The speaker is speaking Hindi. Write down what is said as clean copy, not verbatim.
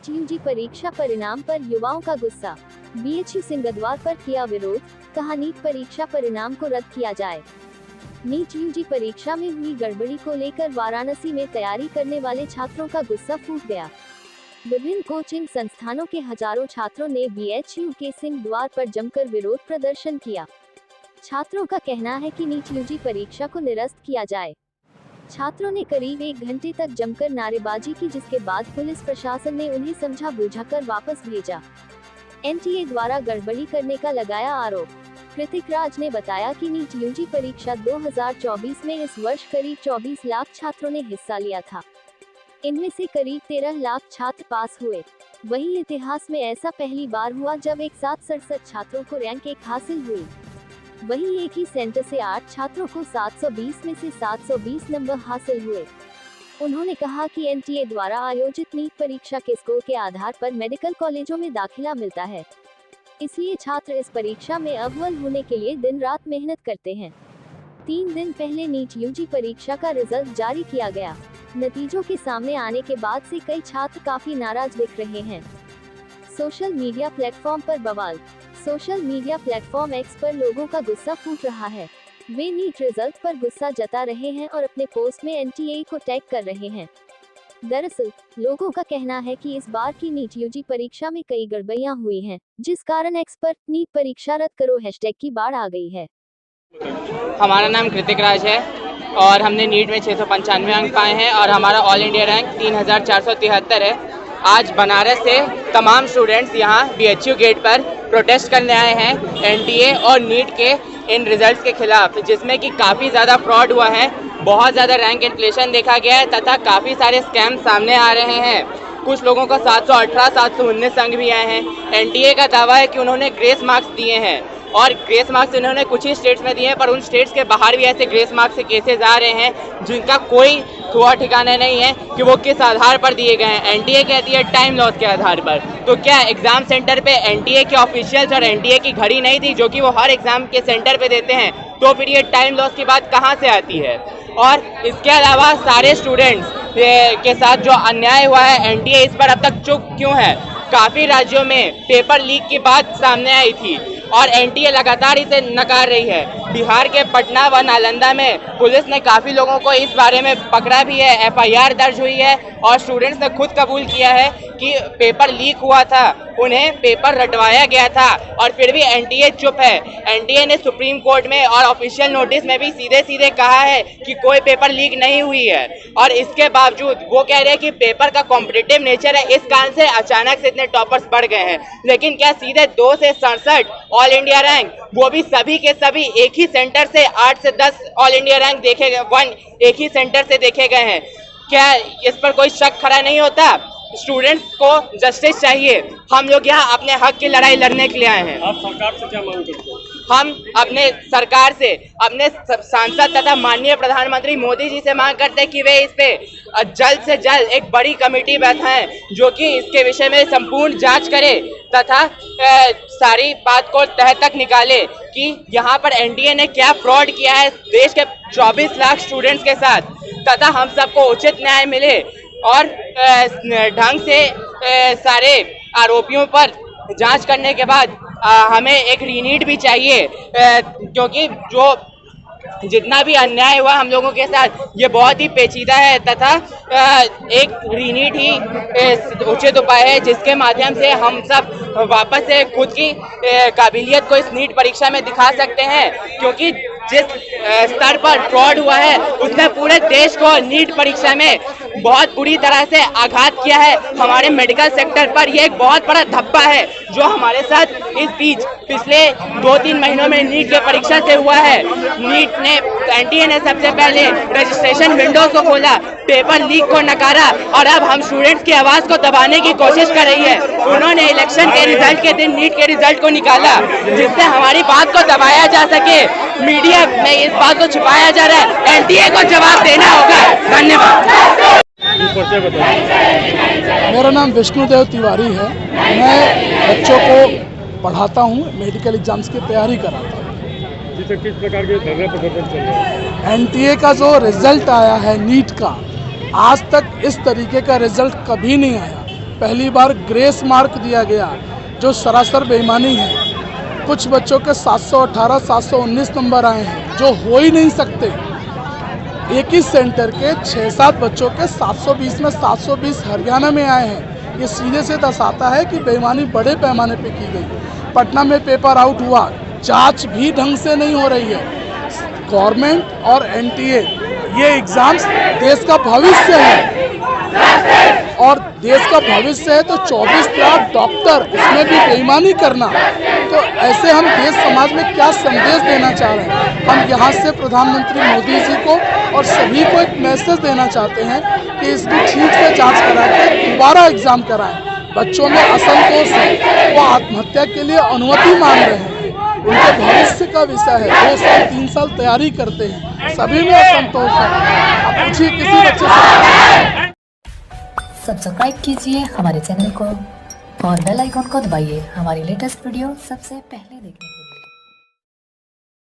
नीट यूजी परीक्षा परिणाम पर युवाओं का गुस्सा। बीएचयू सिंगदवार पर किया विरोध, कहा नीट परीक्षा परिणाम को रद्द किया जाए। नीट यूजी परीक्षा में हुई गड़बड़ी को लेकर वाराणसी में तैयारी करने वाले छात्रों का गुस्सा फूट गया। विभिन्न कोचिंग संस्थानों के हजारों छात्रों ने बीएचयू के सिंगदवार पर जमकर विरोध प्रदर्शन किया। छात्रों का कहना है कि नीट यूजी परीक्षा को निरस्त किया जाए। छात्रों ने करीब 1 घंटे तक जमकर नारेबाजी की, जिसके बाद पुलिस प्रशासन ने उन्हें समझा बुझाकर वापस भेजा। एनटीए द्वारा गड़बड़ी करने का लगाया आरोप। कृतिक राज ने बताया कि नीट यूजी परीक्षा 2024 में इस वर्ष करीब 24 लाख छात्रों ने हिस्सा लिया था। इनमें से करीब 13 लाख छात्र पास हुए। वहीं इतिहास में ऐसा पहली बार हुआ जब एक साथ 67 छात्रों को रैंक 1 हासिल हुई। वहीं एक ही सेंटर से 8 छात्रों को 720 में से 720 नंबर हासिल हुए। उन्होंने कहा कि एनटीए द्वारा आयोजित नीट परीक्षा के स्कोर के आधार पर मेडिकल कॉलेजों में दाखिला मिलता है, इसलिए छात्र इस परीक्षा में अव्वल होने के लिए दिन रात मेहनत करते हैं। 3 दिन पहले नीट यूजी परीक्षा का रिजल्ट जारी किया गया। नतीजों के सामने आने के बाद से कई छात्र काफी नाराज दिख रहे हैं। सोशल मीडिया प्लेटफॉर्म पर बवाल। सोशल मीडिया प्लेटफॉर्म एक्स पर लोगों का गुस्सा फूट रहा है। वे नीट रिजल्ट पर गुस्सा जता रहे हैं और अपने पोस्ट में एनटीए को टैग कर रहे हैं। दरअसल लोगों का कहना है कि इस बार की नीट यूजी परीक्षा में कई गड़बड़ियां हुई हैं, जिस कारण एक्स पर नीट परीक्षा रद्द करो हैशटैग की बाढ़ आ गई है। हमारा नाम कृतिक राज है और हमने नीट में 695 अंक पाए हैं और हमारा ऑल इंडिया रैंक 3473 है। आज बनारस से तमाम स्टूडेंट्स यहाँ बीएचयू गेट पर प्रोटेस्ट करने आए हैं एनटीए और नीट के इन रिजल्ट्स के खिलाफ, जिसमें कि काफ़ी ज़्यादा फ्रॉड हुआ है, बहुत ज़्यादा रैंक इन्फ्लेशन देखा गया है तथा काफ़ी सारे स्कैम सामने आ रहे हैं। कुछ लोगों को 718, 719 अंक भी आए हैं। एनटीए का दावा है कि उन्होंने ग्रेस मार्क्स दिए हैं और ग्रेस मार्क्स इन्होंने कुछ ही स्टेट्स में दिए हैं, पर उन स्टेट्स के बाहर भी ऐसे ग्रेस मार्क्स के केसेस आ रहे हैं जिनका कोई ठोआ ठिकाना नहीं है कि वो किस आधार पर दिए गए हैं। एनटीए कहती है टाइम लॉस के आधार पर। तो क्या एग्जाम सेंटर पे एनटीए के ऑफिशियल्स और एनटीए की घड़ी नहीं थी जो कि वो हर एग्जाम के सेंटर पे देते हैं? तो फिर ये टाइम लॉस की बात कहाँ से आती है? और इसके अलावा सारे स्टूडेंट्स के साथ जो अन्याय हुआ है, एनटीए इस पर अब तक चुप क्यों है? काफ़ी राज्यों में पेपर लीक की बात सामने आई थी और एनटीए लगातार इसे नकार रही है। बिहार के पटना व नालंदा में पुलिस ने काफ़ी लोगों को इस बारे में पकड़ा भी है, एफआईआर दर्ज हुई है और स्टूडेंट्स ने खुद कबूल किया है कि पेपर लीक हुआ था, उन्हें पेपर रटवाया गया था और फिर भी एनटीए चुप है। एनटीए ने सुप्रीम कोर्ट में और ऑफिशियल नोटिस में भी सीधे सीधे कहा है कि कोई पेपर लीक नहीं हुई है और इसके बावजूद वो कह रहे हैं कि पेपर का कॉम्पिटिटिव नेचर है, इस कारण से अचानक से इतने टॉपर्स बढ़ गए हैं। लेकिन क्या सीधे 2 से 67 ऑल इंडिया रैंक, वो भी सभी के सभी एक ही सेंटर से 8 से 10 ऑल इंडिया रैंक देखे गए, एक ही सेंटर से देखे गए हैं? क्या इस पर कोई शक खड़ा नहीं होता? स्टूडेंट्स को जस्टिस चाहिए। हम लोग यहाँ अपने हक की लड़ाई लड़ने के लिए आए हैं। आप सरकार से क्या मांग करते हैं? हम अपने सरकार से, अपने सांसद तथा माननीय प्रधानमंत्री मोदी जी से मांग करते हैं कि वे इस पे जल्द से जल्द एक बड़ी कमेटी बैठाएं जो कि इसके विषय में संपूर्ण जांच करे तथा सारी बात को तह तक निकाले कि यहाँ पर एनटीए ने क्या फ्रॉड किया है देश के 24 लाख स्टूडेंट्स के साथ तथा हम सबको उचित न्याय मिले और ढंग से सारे आरोपियों पर जांच करने के बाद हमें एक रीनीट भी चाहिए, क्योंकि जो जितना भी अन्याय हुआ हम लोगों के साथ ये बहुत ही पेचीदा है तथा एक रीनीट ही उचित उपाय है जिसके माध्यम से हम सब वापस से खुद की काबिलियत को इस नीट परीक्षा में दिखा सकते हैं। क्योंकि जिस स्तर पर फ्रॉड हुआ है उसने पूरे देश को नीट परीक्षा में बहुत बुरी तरह से आघात किया है। हमारे मेडिकल सेक्टर पर यह एक बहुत बड़ा धब्बा है जो हमारे साथ इस बीच पिछले 2-3 महीनों में नीट के परीक्षा से हुआ है। नीट ने, एनटीए ने सबसे पहले रजिस्ट्रेशन विंडोज को खोला, पेपर लीक को नकारा और अब हम स्टूडेंट्स की आवाज को दबाने की कोशिश कर रही है। उन्होंने इलेक्शन के रिजल्ट के दिन नीट के रिजल्ट को निकाला जिससे हमारी बात को दबाया जा सके। मीडिया में इस बात को छुपाया जा रहा है, एनटीए को जवाब देना होगा। धन्यवाद। मेरा नाम विष्णुदेव तिवारी है। मैं बच्चों को पढ़ाता हूँ, मेडिकल एग्जाम्स की तैयारी कराता हूँ। किस प्रकार के धरना प्रदर्शन चल रहा है? एनटीए का जो रिजल्ट आया है नीट का, आज तक इस तरीके का रिजल्ट कभी नहीं आया। पहली बार ग्रेस मार्क दिया गया, जो सरासर बेईमानी है। कुछ बच्चों के 718, 719 नंबर आए हैं, जो हो ही नहीं सकते। एक ही सेंटर के 6-7 बच्चों के 720 में 720 हरियाणा में आए हैं। ये सीधे से दर्शाता है कि बेईमानी बड़े पैमाने पे की गई। पटना में पेपर आउट हुआ, जांच भी ढंग से नहीं हो रही है। गवर्नमेंट और एनटीए, ये एग्जाम्स देश का भविष्य है और देश का भविष्य है, तो 24 लाख डॉक्टर, उसमें भी बेईमानी करना, तो ऐसे हम देश समाज में क्या संदेश देना चाह रहे हैं। हम यहाँ से प्रधानमंत्री मोदी जी को और सभी को एक मैसेज देना चाहते हैं कि इसकी ठीक से जांच करा के दोबारा एग्जाम कराएं। बच्चों में असंतोष है, वो आत्महत्या के लिए अनुमति मांग रहे हैं। उनके भविष्य का विषय है, 2 साल 3 साल तैयारी करते हैं, सभी में असंतोष है। आप पूछिए किसी बच्चे से। सब्सक्राइब कीजिए हमारे चैनल को और बेल आइकॉन को दबाइए हमारी लेटेस्ट वीडियो सबसे पहले देखने के लिए।